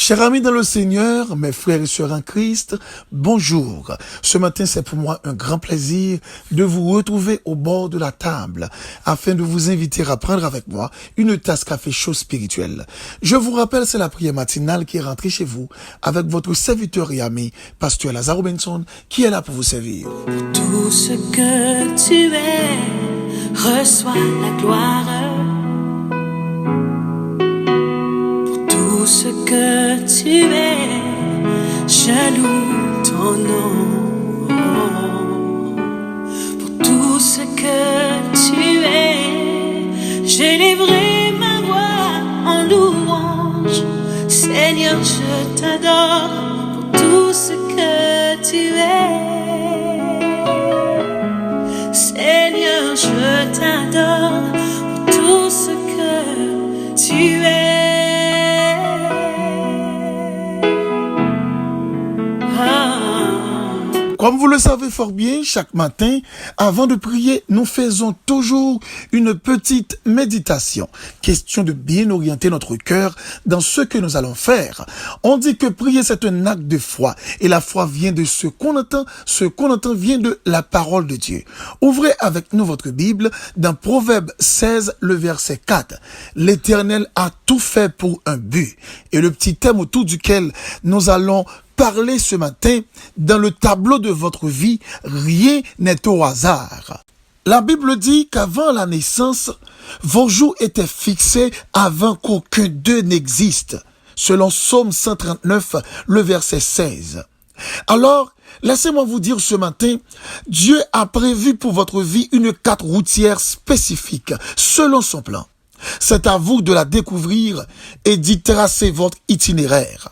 Chers amis dans le Seigneur, mes frères et sœurs en Christ, bonjour. Ce matin, c'est pour moi un grand plaisir de vous retrouver au bord de la table afin de vous inviter à prendre avec moi une tasse café chaud spirituel. Je vous rappelle, c'est la prière matinale qui est rentrée chez vous avec votre serviteur et ami, Pasteur Lazaro Benson, qui est là pour vous servir. Pour tout ce que tu es, reçois la gloire. Tout ce que tu es, je loue ton nom. Pour tout ce que tu es, j'élèverai ma voix en louange. Seigneur, je t'adore pour tout ce que tu es. Seigneur, je t'adore pour tout ce que tu es. Comme vous le savez fort bien, chaque matin, avant de prier, nous faisons toujours une petite méditation. Question de bien orienter notre cœur dans ce que nous allons faire. On dit que prier, c'est un acte de foi. Et la foi vient de ce qu'on entend. Ce qu'on entend vient de la parole de Dieu. Ouvrez avec nous votre Bible dans Proverbe 16, le verset 4. L'Éternel a tout fait pour un but. Et le petit thème autour duquel nous allons parler ce matin, dans le tableau de votre vie, rien n'est au hasard. La Bible dit qu'avant la naissance, vos jours étaient fixés avant qu'aucun d'eux n'existe, selon Psaume 139, le verset 16. Alors, laissez-moi vous dire ce matin, Dieu a prévu pour votre vie une carte routière spécifique, selon son plan. C'est à vous de la découvrir et d'y tracer votre itinéraire.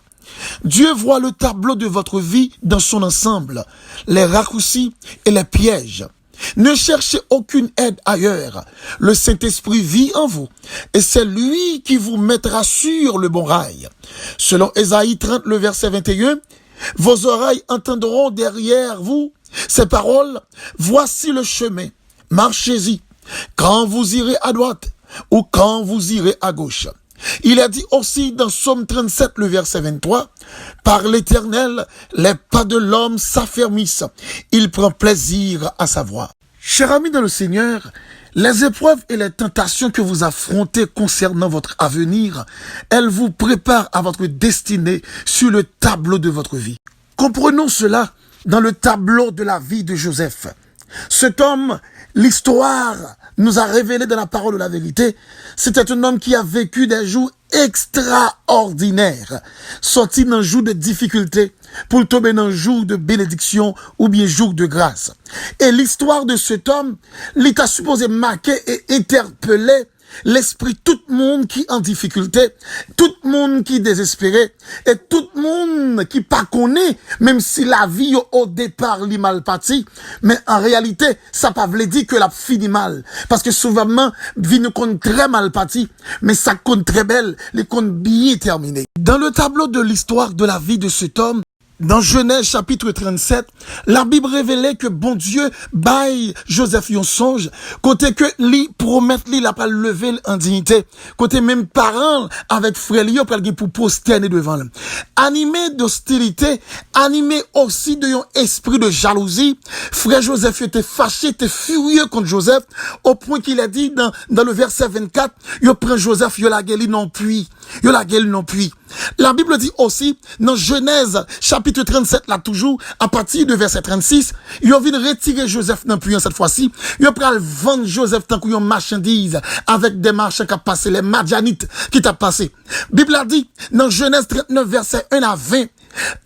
Dieu voit le tableau de votre vie dans son ensemble, les raccourcis et les pièges. Ne cherchez aucune aide ailleurs. Le Saint-Esprit vit en vous et c'est lui qui vous mettra sur le bon rail. Selon Ésaïe 30, le verset 21, vos oreilles entendront derrière vous ces paroles. Voici le chemin, marchez-y, quand vous irez à droite ou quand vous irez à gauche. Il a dit aussi dans Psaume 37, le verset 23, « Par l'Éternel, les pas de l'homme s'affermissent. Il prend plaisir à sa voix. » Chers amis dans le Seigneur, les épreuves et les tentations que vous affrontez concernant votre avenir, elles vous préparent à votre destinée sur le tableau de votre vie. Comprenons cela dans le tableau de la vie de Joseph. Cet homme, l'histoire nous a révélé dans la parole de la vérité, c'était un homme qui a vécu des jours extraordinaires, sorti d'un jour de difficulté pour tomber dans un jour de bénédiction ou bien jour de grâce. Et l'histoire de cet homme, l'État supposé marquer et interpeller l'esprit tout le monde qui en difficulté, tout le monde qui désespéré et tout le monde qui pas connaît, même si la vie au départ li mal parti, mais en réalité ça pas veut dire que la fini mal, parce que souvent vie nous compte très mal parti, mais ça compte très belle, les compte bien terminé. Dans le tableau de l'histoire de la vie de cet homme, dans Genèse chapitre 37, la Bible révélait que bon Dieu baille Joseph yon songe, côté que li promet li la pas lever en dignité, côté même parents avec frère li pour prosterner devant lui. Animé d'hostilité, animé aussi de yon esprit de jalousie, frère Joseph était fâché, était furieux contre Joseph, au point qu'il a dit dans le verset 24, yo prend Joseph, yo la gueule non puis, yo la gueule non puis. La Bible dit aussi, dans Genèse, chapitre 37, là toujours, à partir de verset 36, ils ont venu retirer Joseph dans puissance cette fois-ci. Ils ont pris à vendre Joseph tant qu'il y a une marchandise avec des marchands qui ont passé, les Madianites qui ont passé. Bible a dit, dans Genèse 39, verset 1 à 20,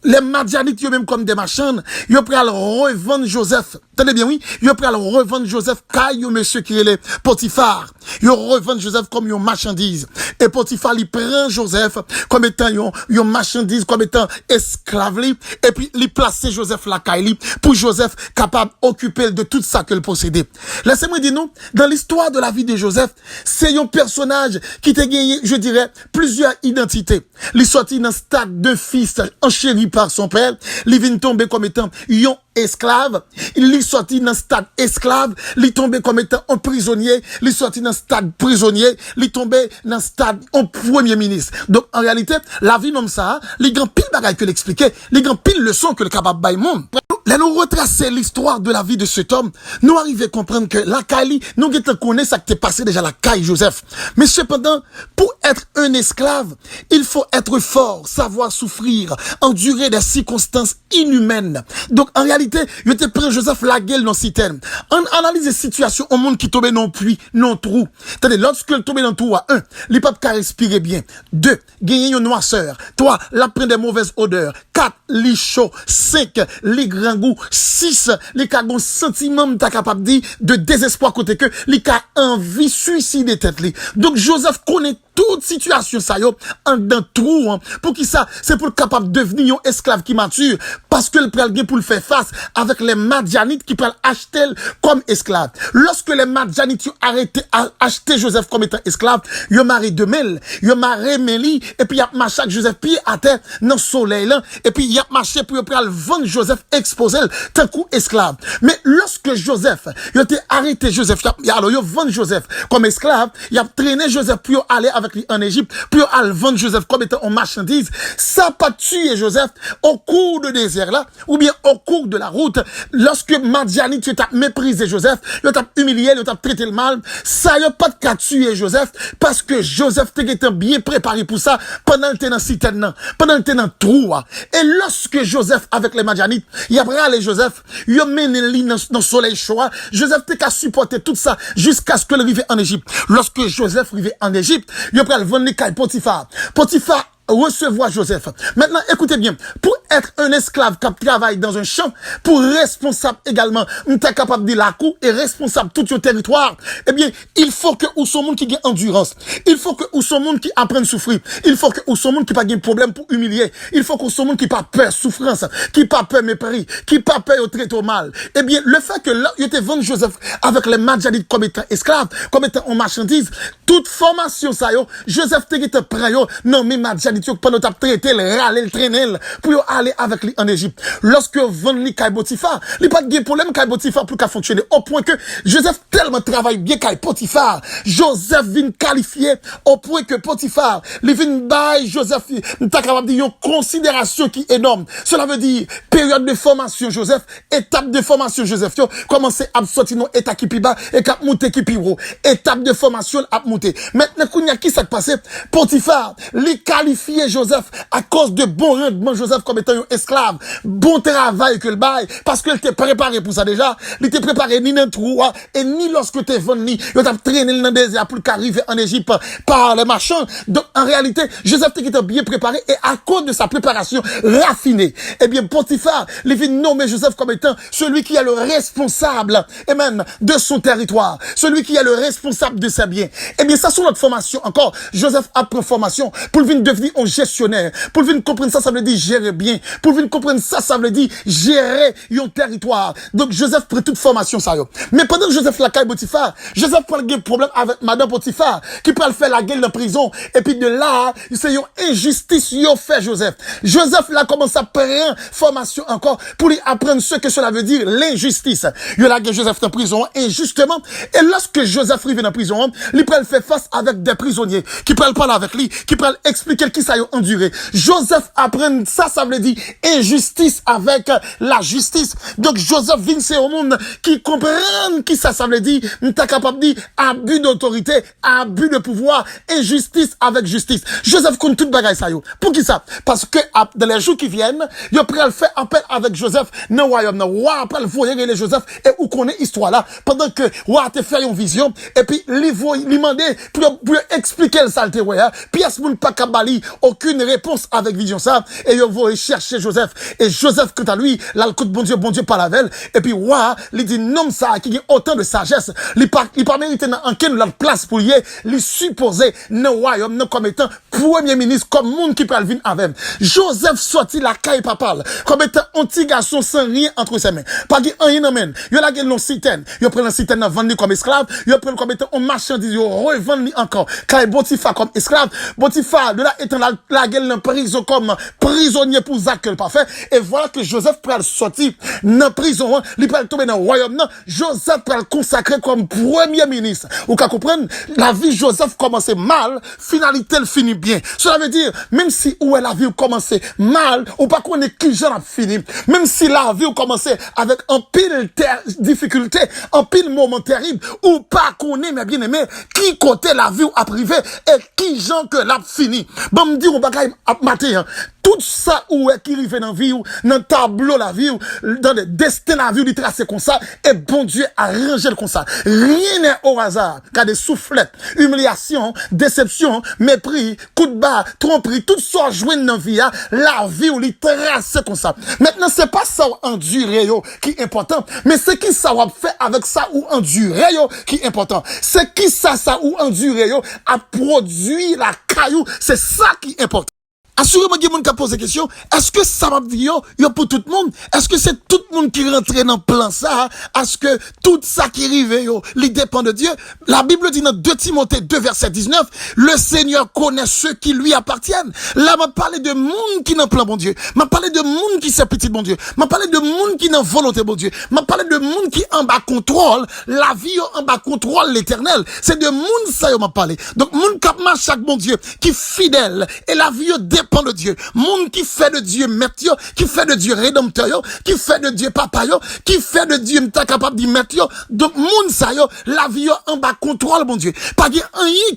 les Madianites, même comme des marchands, ils ont pris à revendre Joseph. Tenez bien, oui, ils ont pris à revendre Joseph, caillou, monsieur qui est le Potiphar. Ils ont revendre Joseph comme une marchandise. Et Potiphar, il prend Joseph comme étant une marchandise, comme étant esclave, et puis il place Joseph la caille pour Joseph capable d'occuper de tout ça qu'il possédait. Laissez-moi dire non, dans l'histoire de la vie de Joseph, c'est un personnage qui t'a gagné, je dirais, plusieurs identités. Il sorti dans le stade de fils enchéri par son père, il vient tomber comme étant un esclave, il est sorti dans stade esclave, il est tombé comme étant un prisonnier, il est sorti dans stade prisonnier, il est tombé dans stade en premier ministre. Donc en réalité, la vie comme ça, les grands pile bagaille que l'expliquer, les grands pile leçons que le capable bail monde. Là nous retracer l'histoire de la vie de cet homme, nous arrivons à comprendre que la Kali, nous connaissons ça qui t'est passé déjà la Kali Joseph. Mais cependant, pour être un esclave, il faut être fort, savoir souffrir, endurer des circonstances inhumaines. Donc en réalité, il était prêt Joseph la gueule dans citerne. On analyse les situations au monde qui tombait dans pluie, dans trou. C'est-à-dire lorsque il tombait dans trou, 1, les papes qui respirer bien. 2, gagner une noirceur. 3, la prendre des mauvaises odeurs. 4, les chaud. 5, les grands goûts. 6, les cas bon sentiment t'as capable de désespoir côté que les cas envie suicider tête li. Donc Joseph connaît toute situation ça yo en dans trou pour qui ça c'est pour capable devenir un esclave qui mature parce que le pral pour le faire face avec les Madianites qui pral acheter comme esclave. Lorsque les Madianites ont arrêté à acheter Joseph comme étant esclave, yo maré de mel, yo maré Meli et puis y a marché Joseph pied à terre dans soleil là et puis y a marché pour pral vendre Joseph exposé tant coup esclave. Mais lorsque Joseph yo été arrêté Joseph alors yo vend Joseph comme esclave, y a traîné Joseph pour aller avec lui en Égypte, puis à vendre Joseph comme étant en marchandise, ça pas tué Joseph au cours de désert là, ou bien au cours de la route, lorsque Madianite tu t'as méprisé Joseph, tu t'as humilié, tu t'as traité le mal, ça y a pas de cas tuer Joseph, parce que Joseph t'était bien préparé pour ça, pendant le temps dans citerne, pendant le temps dans trou, et lorsque Joseph avec les Madianites, il a bralé Joseph, il a mené lui dans le soleil chaud, Joseph t'es qu'à supporter tout ça, jusqu'à ce que le arrive en Égypte. Lorsque Joseph arrive en Égypte, il a pris le vendre les cailles Potiphar. Potiphar recevoir Joseph. Maintenant, écoutez bien, pour être un esclave qui travaille dans un champ, pour responsable également, on est capable de la cour et responsable tout le territoire, eh bien, il faut que ou son monde qui gagne endurance. Il faut que ou son monde qui apprenne à souffrir. Il faut que ou son monde qui pas gagne problème pour humilier. Il faut que ou son monde qui pas peur souffrance, qui pas peur mépris, qui pas peur au traiter au mal. Eh bien, le fait que là, il était vendu Joseph avec les Madianites comme étant esclave, comme étant en marchandise, toute formation ça yo, Joseph était prêt yo, non mais Madianite pendant t'a traité le râler le traîner pour aller avec lui en Égypte. Lorsque vend li kay Potiphar, il pas de problème kay Potiphar pour qu'a fonctionner au point que Joseph tellement travaille bien kay Potiphar, Joseph vient qualifier au point que Potiphar, il vient bail Joseph t'a capable de dire une considération qui est énorme. Cela veut dire période de formation Joseph, étape de formation Joseph, commencer à sortir non état qui pi bas et cap monter qui pi haut. Étape de formation à monter. Maintenant kounya qui s'est passé Potiphar, li qualifié Joseph à cause de bon rendement Joseph comme étant un esclave, bon travail que le bail parce qu'il était préparé pour ça déjà, il était préparé ni dans trou et ni lorsque tu es venu, il t'a traîné dans le désert pour qu'arriver en Égypte par les marchands. Donc en réalité, Joseph était bien préparé et à cause de sa préparation raffinée, eh bien Potiphar, il vient nommer Joseph comme étant celui qui est le responsable et même de son territoire, celui qui est le responsable de ses biens. Eh bien ça sur notre formation encore, Joseph a pris formation pour venir devenir un gestionnaire. Pour venir comprendre ça, ça veut dire gérer bien. Pour venir comprendre ça, ça veut dire gérer un territoire. Donc, Joseph prend toute formation, ça, yo. Mais pendant que Joseph la caille Potiphar, Joseph prend le problème avec Madame Potiphar, qui peut le faire la gueule de prison. Et puis de là, c'est une injustice, yo fait Joseph. Joseph là commence à prendre formation encore pour lui apprendre ce que cela veut dire, l'injustice. Yo la gueule Joseph en prison, injustement. Et lorsque Joseph arrive en prison, il peut le faire face avec des prisonniers, qui peut parler avec lui, qui peut expliquer qui ça a enduré. Joseph apprend ça, ça veut dire injustice avec la justice. Donc Joseph vient au monde qui comprend qui ça veut dire, t'es capable de dire abus d'autorité, abus de pouvoir, injustice avec justice. Joseph compte toute bagaille ça yo. Pour qui ça? Parce que dans les jours qui viennent, il prend le faire appel avec Joseph dans le royaume. Le roi après le voyer les Joseph et où connaît histoire là pendant que roi te fait une vision et puis lui demander pour expliquer le saleté royal. Puis à ce moment pas kabali aucune réponse avec vision ça et il va chercher Joseph et Joseph quant à lui là le coup de bon Dieu par la velle et puis roi lui dit non ça qui a autant de sagesse il pas mérité en quelle la place pour y lui supposer dans royaume non comme étant premier ministre comme monde qui peut venir avec Joseph sorti la caille papale comme étant un petit garçon sans rien entre ses mains pas rien en main il a non citerne il prend la citerne vendre comme esclave il prend comme étant un marchandise il revend encore caille Potiphar comme esclave Potiphar de là étant la gueule en prison comme prisonnier pour bons actes pas fait. Et voilà que Joseph peut sortir dans prison, il peut tomber dans le royaume. Non, Joseph peut le consacrer comme premier ministre. Ou qu'à comprendre, la vie de Joseph commençait mal, finalité elle finit bien. Cela veut dire, même si où est la vie commençait mal, ou pas qu'on est qui genre a fini. Même si la vie commençait avec un pile difficulté, un pile moment terrible, ou pas qu'on est, mais bien aimé, qui côté la vie a privé, et qui gens que l'a fini. Bon, me dire, on va mater, hein. Tout ça où est qui arrive dans la vie, dans le tableau la vie, dans le destin la vie, il trace comme ça, et bon Dieu a rangé comme ça. Rien n'est au hasard. Car des soufflettes, humiliation, déception, mépris, coup de bas, tromperie, tout ça joué dans la vie où il trace comme ça. Maintenant, c'est pas ça ou endurer qui est important, mais c'est qui ça va faire avec ça ou endurer qui est important. C'est qui ça ou endurer a produit la caillou, c'est ça qui est important. Assurément, il y a des gens qui posent des questions. Est-ce que ça va dire, pour tout le monde? Est-ce que c'est tout le monde qui rentre dans le plan ça? Est-ce que tout ça qui arrive, il dépend de Dieu? La Bible dit dans 2 Timothée 2, verset 19, le Seigneur connaît ceux qui lui appartiennent. Là, m'a parlé de monde qui n'a plan bon Dieu. M'a parlé de monde qui c'est petit bon Dieu. M'a parlé de monde qui n'a volonté bon Dieu. M'a parlé de monde qui en bas contrôle la vie, en bas contrôle l'éternel. C'est de monde ça, m'a parlé. Donc, monde qui marche chaque bon Dieu, qui fidèle, et la vie dépend de Dieu. Monde qui fait de Dieu maître, qui fait de Dieu rédempteur, qui fait de Dieu papa, qui fait de Dieu m'ta capable de mettre. Donc monde ça la vie en bas contrôle bon Dieu. Pas rien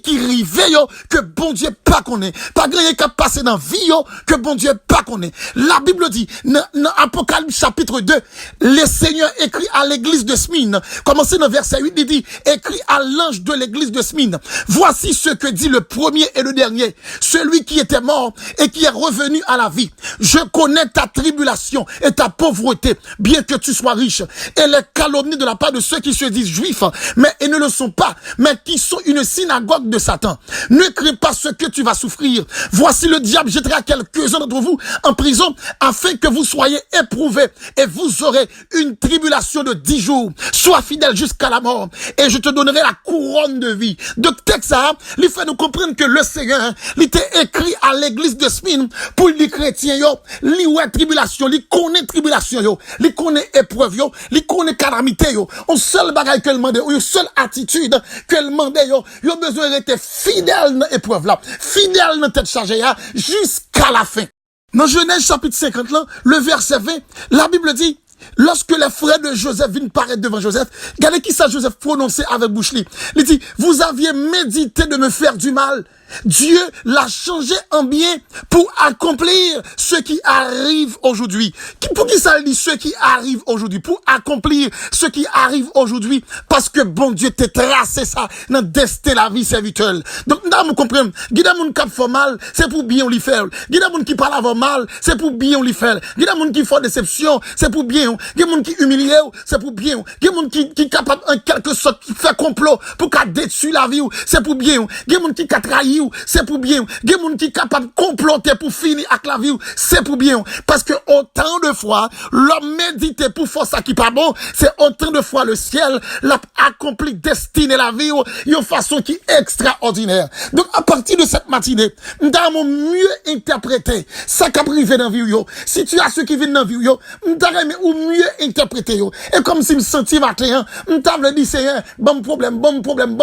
qui rive que bon Dieu pas connaît. Pas rien qui passer dans vie que bon Dieu pas connaît. La Bible dit dans Apocalypse chapitre 2, le Seigneur écrit à l'église de Smyrne. Commencez dans verset 8, il dit écrit à l'ange de l'église de Smyrne. Voici ce que dit le premier et le dernier, celui qui était mort et qui est revenu à la vie. Je connais ta tribulation et ta pauvreté, bien que tu sois riche, et les calomnies de la part de ceux qui se disent juifs, mais ils ne le sont pas, mais qui sont une synagogue de Satan. Ne crains pas ce que tu vas souffrir. Voici le diable jettera quelques-uns d'entre vous en prison, afin que vous soyez éprouvés, et vous aurez une tribulation de 10 jours. Sois fidèle jusqu'à la mort, et je te donnerai la couronne de vie. Donc, texte, il fait nous comprendre que le Seigneur, il était écrit à l'église de Smyrne pour les chrétiens li ouais tribulation, li connaît tribulation li connaît épreuve li connaît calamité on seul bagage que demande une seule attitude que demande yo besoin d'être fidèle dans épreuve là, fidèle dans tête chargée jusqu'à la fin. Dans Genèse chapitre 50 là, le verset 20, la Bible dit lorsque les frères de Joseph viennent paraître devant Joseph, regardez qui ça Joseph prononçait avec bouche libre. Il dit, vous aviez médité de me faire du mal. Dieu l'a changé en bien pour accomplir ce qui arrive aujourd'hui. Pour qui ça dit ce qui arrive aujourd'hui? Pour accomplir ce qui arrive aujourd'hui. Parce que bon Dieu t'a tracé ça dans le destin la vie serviteur. Donc, nous comprenons. Guida moun qui fait mal, c'est pour bien on l'y faire. Guida moun qui parle avant mal, c'est pour bien on l'y faire. Guida moun qui fait déception, c'est pour bien. Guida moun qui humilie, c'est pour bien. Guida moun qui capable en quelque sorte faire complot pour qu'à détruire la vie, c'est pour bien. Guida moun qui trahi, c'est pour bien. Des gens qui sont capables de comploter pour finir avec la vie, c'est pour bien. Parce que autant de fois, l'homme médite pour faire ça qui pas bon, c'est autant de fois le ciel l'a accompli, destiné la vie d'une façon qui est extraordinaire. Donc, à partir de cette matinée, nous avons mieux interprété ça qui a privé dans la vie, situation qui vient dans la vie, nous avons mieux interprété. Et comme si je me sentais matin, nous avons dit, c'est un bon problème,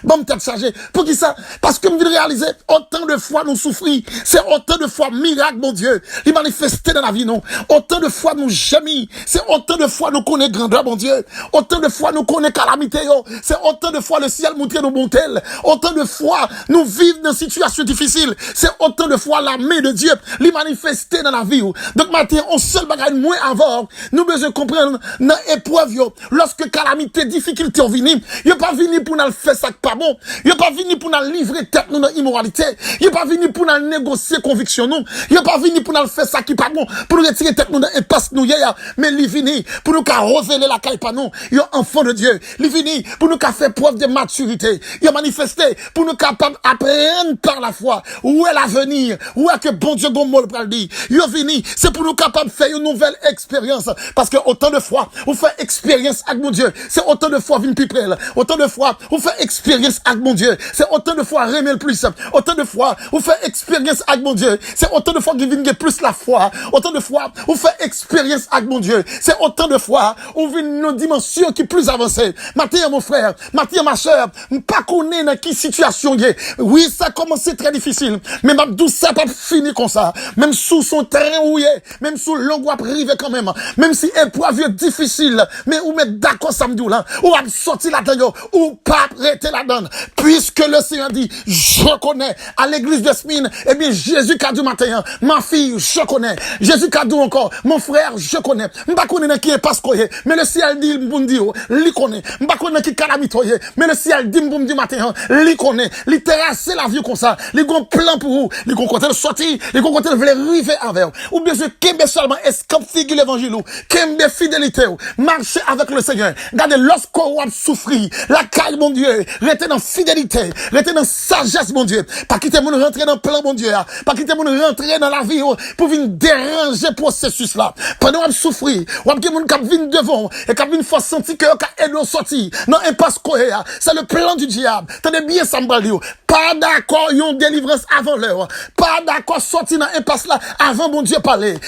bon tête chargée. Pour qui ça? Parce que nous devons réaliser, autant de fois nous souffrir, c'est autant de fois miracle, mon Dieu, il manifesté dans la vie, non. Autant de fois nous gémis, c'est autant de fois nous connaît grandeur, mon Dieu. Autant de fois nous connaît calamité, c'est autant de fois le ciel montre nos bontés. Autant de fois nous vivons dans une situation difficile, c'est autant de fois la main de Dieu, il manifesté dans la vie. Donc maintenant, on seul bagage moins avant, nous besoin comprendre dans épreuve, lorsque calamité, difficulté ont venu, il a pas venu pour nous faire ça pas bon, il a pas venu pour nous livrer tête nous dans immoralité, il a pas venu pour nous négocier conviction nous, il a pas venu pour nous faire ça qui pas bon, pour nous retirer tête nous dans impasse nous hier, mais il venu pour nous révéler la caille pas nous, il est enfant de Dieu, il venu pour nous faire preuve de maturité, il a manifesté pour nous capable apprendre par la foi où est l'avenir, où est que bon Dieu gommol pral dit, il est venu c'est pour nous capable faire une nouvelle expérience, parce que autant de fois on fait expérience avec mon Dieu, c'est autant de fois vinn plus près, autant de fois on fait expérience avec mon Dieu, c'est autant de fois remet le plus, autant de fois vous faites expérience avec mon Dieu, c'est autant de fois qu'il vient plus la foi, autant de fois vous faites expérience avec mon Dieu, c'est autant de fois où vient nos dimensions qui plus avancées. Matin mon frère, matin ma soeur, pas connaître dans quelle situation il est. Oui, ça a commencé très difficile, mais ma douce ça pas fini comme ça. Même sous son terrain où il est, même sous l'angoisse privé quand même si épreuve est difficile, mais ou mettre d'accord samedi là, ou à sortir là-dedans, ou pas arrêter là-dedans, puisque le Seigneur dit, je connais, à l'église de Smine, eh bien, Jésus qu'a dit matin, ma fille, je connais, Jésus qu'a dit encore, mon frère, je connais, m'pa connais qui est parce que, mais le ciel dit, m'bundi, li connaît, m'pa connais qui calamite, mais le ciel dit, m'bundi matin, li connaît, li terrasser la vie comme ça, li gon plan pour vous, li gon côté sortir, li gon côté veut arriver avec, ou bien je kembe seulement, escape figure l'évangile, kembe fidélité, marcher avec le Seigneur, regardez, lorsqu'on a souffri, la caille, mon Dieu, restez dans fidélité, restez dans sagesse, mon Dieu, pas quitter mon rentrer dans le plan, mon Dieu, pas quitter mon rentrer dans la vie, pour venir déranger processus là, pendant qu'on a souffri, ou a mon cap vient devant, et cap vient faire sentir que aide nous sortir, non, impasse cohéa, c'est le plan du diable, tenez bien ça m'balio, pas d'accord, yon délivrance avant l'heure, pas d'accord, sortir dans impasse là, avant mon Dieu parler,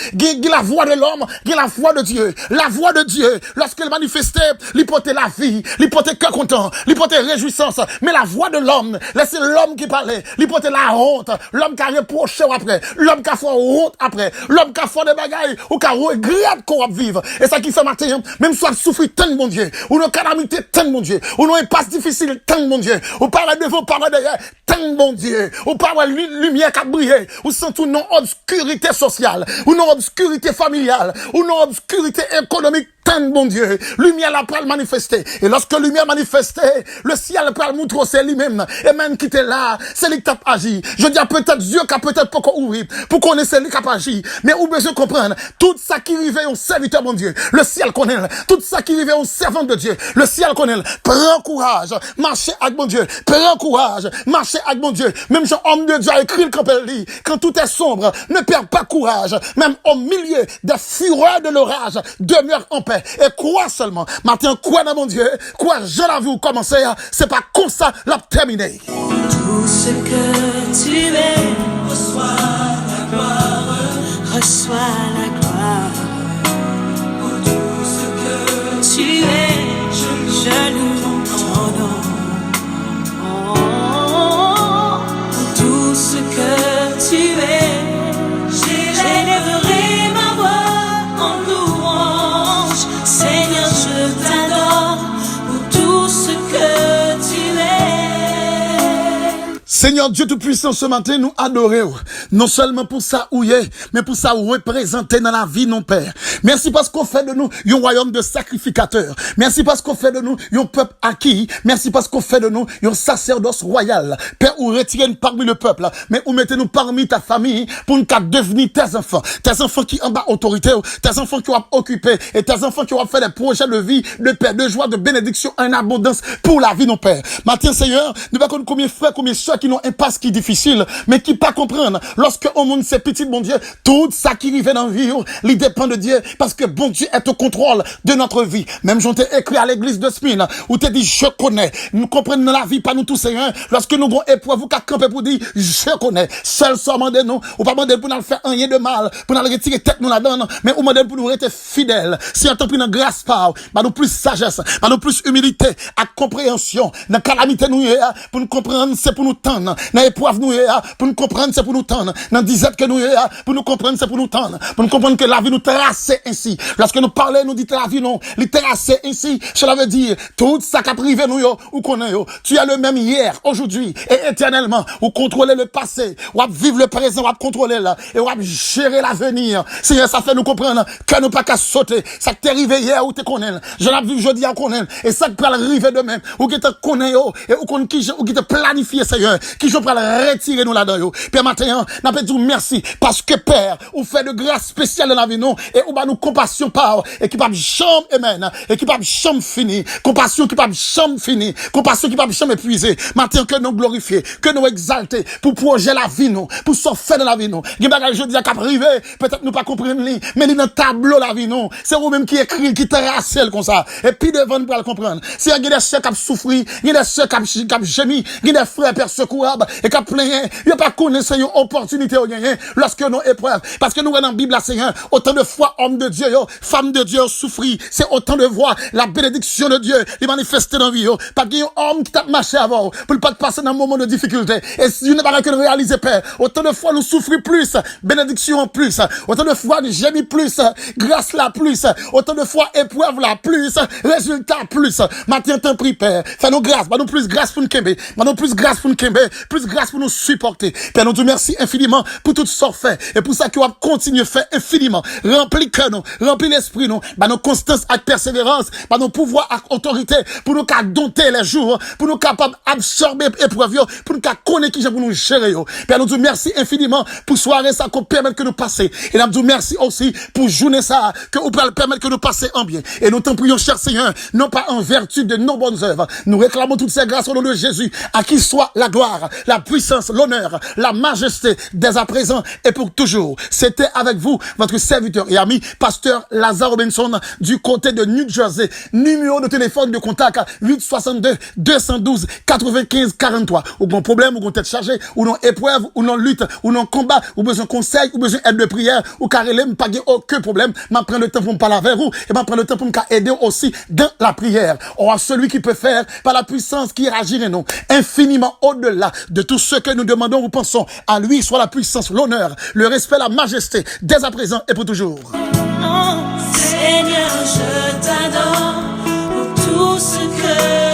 la voix de l'homme, la voix de Dieu, la voix de Dieu, lorsqu'il manifestait, il portait la vie, il portait cœur content, il portait réjouissance, mais la voix de l'homme, laissez l'homme qui parlait, il portait la honte, l'homme qui a reproché après, l'homme qui a fait honte après, l'homme qui a fait des bagailles, ou qui a regretté qu'on va vivre, et ça qui fait matin, même si on souffre tant mon Dieu, ou nos calamités tant mon Dieu, ou nos impasses difficiles tant mon Dieu, ou parle devant, parle derrière, tant mon Dieu, ou parle lumière qui a brillé, ou sans tout non obscurité sociale, ou non obscurité familiale, ou non obscurité économique, tant bon Dieu, lumière la peut manifester. Et lorsque lumière manifestait, le ciel peut montrer c'est lui-même. Et même qui était là, c'est lui qui a agi. Je dis peut-être Dieu qui a peut-être pas ouvert pour qu'on ait celui qui a agi. Mais où besoin comprendre, tout ça qui arrivait au serviteur mon Dieu, le ciel connaît. Tout ça qui arrivait au servant de Dieu, le ciel connaît. Prends courage, marchez avec mon Dieu. Prends courage, marchez avec mon Dieu. Même Jean, homme de Dieu a écrit le campel, quand tout est sombre, ne perds pas courage. Même au milieu des fureurs de l'orage, demeure en paix. Et quoi seulement? Matin, quoi dans mon Dieu? Quoi, je l'ai vu commencer? C'est pas comme ça, l'a terminé. Tout ce que tu es, reçois la gloire. Reçois la gloire. Pour tout ce que tu es, je loue ton nom. Oh, pour tout ce que tu es, j'élèverai ma voix en louange. Seigneur, je t'adore pour tout ce que tu es. Seigneur Dieu Tout-Puissant, ce matin, nous adorons. Non seulement pour ça où il est, mais pour ça représenter dans la vie, non Père. Merci parce qu'on fait de nous un royaume de sacrificateurs. Merci parce qu'on fait de nous un peuple acquis. Merci parce qu'on fait de nous un sacerdoce royal. Père, ou retirez-nous parmi le peuple, mais ou mettez-nous parmi ta famille pour nous devenir tes enfants. Tes enfants qui en bas autorité, tes enfants qui ont occupé, et tes enfants qui ont fait des projets de vie, de paix, de joie, de bénédiction en abondance pour la vie, non Père. Maintenant, Seigneur, nous ne combien de frères, combien de soeurs qui n'ont un pas qui est difficile, mais qui pas comprendre. Lorsque au monde c'est petit, bon Dieu, tout ça qui arrive dans la vie, il dépend de Dieu, parce que bon Dieu est au contrôle de notre vie. Même j'en t'ai écrit à l'église de Smine, où t'es dit, je connais. Nous comprenons dans la vie, pas nous tous, Seigneur. Lorsque nous avons épreuve, vous qu'à camper pour dire, je connais. Seul soit mandé nous, ou pas mandé pour nous faire rien de mal, pour nous retirer tête nous la donne, mais ou mandé pour nous rester fidèles. Si on t'en prie dans grâce par, bah nous plus sagesse, bah nous plus humilité, à compréhension, dans calamité nous, pour nous comprendre, c'est pour nous tendre. Dans épreuve nous, pour nous comprendre, c'est pour nous tendre. Dans disette que nous, pour nous comprendre, c'est pour nous tendre. Pour nous comprendre que la vie nous trace ainsi. Lorsque nous parlons, nous dit la vie non, les tracer ainsi. Cela veut dire, tout ça qui a privé nous, ou qu'on est, tu as le même hier, aujourd'hui, et éternellement, ou contrôler le passé, ou vivre le présent, ou contrôler là, et ou gérer l'avenir. Seigneur, ça fait nous comprendre que nous pas qu'à sauter. Ça qui t'est arrivé hier, ou t'es connais. Je l'ai vu jeudi à connaître. Et ça qui peut arriver demain, ou qui te connaît, et ou qui te planifie, Seigneur, qui je peux retirer nous là-dedans. Père, maintenant, n'a pas dit merci, parce que Père, ou fait de grâce spéciale dans la vie, non, et ou bah nous compassion par, et qui pas chambre, amen, et qui pas chambre fini, compassion qui pas chambre fini, compassion qui pas chambre épuisée. Maintenant, que nous glorifier, que nous exalter, pour projet la vie, non, pour s'offrir dans la vie, non. Il y a des je dis à privé, peut-être nous pas comprendre, mais il dans le tableau la vie, non. C'est vous-même qui écrit, qui terrasse comme ça. Et puis devant nous pour le comprendre. Si il y a des soeurs qui souffrent, il y a des soeurs qui gémissent, il y a des frères persécutés, courable et qu'à plein, il n'y a pas connaissance, une opportunité au gagner lorsque nous épreuves. Parce que nous, dans la Bible, Seigneur, autant de fois, hommes de Dieu, femmes de Dieu souffri. C'est autant de fois, la bénédiction de Dieu, les manifester dans la vie, pas qu'il y ait un homme qui t'a marché avant, pour ne pas passer dans un moment de difficulté. Et si vous n'avez pas que nous réaliser, Père, autant de fois, nous souffrons plus, bénédiction en plus, autant de fois, nous gémis plus, grâce là plus, autant de fois, épreuve là plus, résultat plus. Maintenant, t'en prie, Père, fais-nous grâce, nous plus grâce pour nous kembe, nous plus grâce pour nous kembe, plus grâce pour nous supporter. Père, nous te remercions infiniment pour tout ce fait, et pour ça que va continuer à faire infiniment. Remplis que nous, remplis l'esprit nous, nos constance avec persévérance, nos pouvoirs avec autorité, pour nous qu'à dompter les jours, pour nous capables d'absorber épreuve, pour nous qu'à connaître qui pour nous gérer. Père, nous te remercions infiniment pour soirée ça qu'on permet que nous passer. Et nous te remercions aussi pour journée ça, que vous permettre que nous passer en bien. Et nous t'en prions, cher Seigneur, non pas en vertu de nos bonnes œuvres. Nous réclamons toutes ces grâces au nom de Jésus, à qui soit la gloire, la puissance, l'honneur, la majesté, dès à présent et pour toujours. C'était avec vous, votre serviteur et ami, pasteur Lazare Robinson, du côté de New Jersey. Numéro de téléphone de contact 862 212 95 43. Ou bon problème, ou bon tête chargée, ou non épreuve, ou non lutte, ou non combat, ou besoin de conseil, ou besoin d'aide de prière, ou carrément, pas aucun problème. M'a prendre le temps pour me parler avec vous, et m'a prendre le temps pour me aider aussi dans la prière. Or, celui qui peut faire par la puissance qui agit en nous, infiniment au-delà de tout ce que nous demandons ou pensons. À lui soit la puissance, l'honneur, le respect, la majesté, dès à présent et pour toujours. Oh, Seigneur, je t'adore pour tout ce que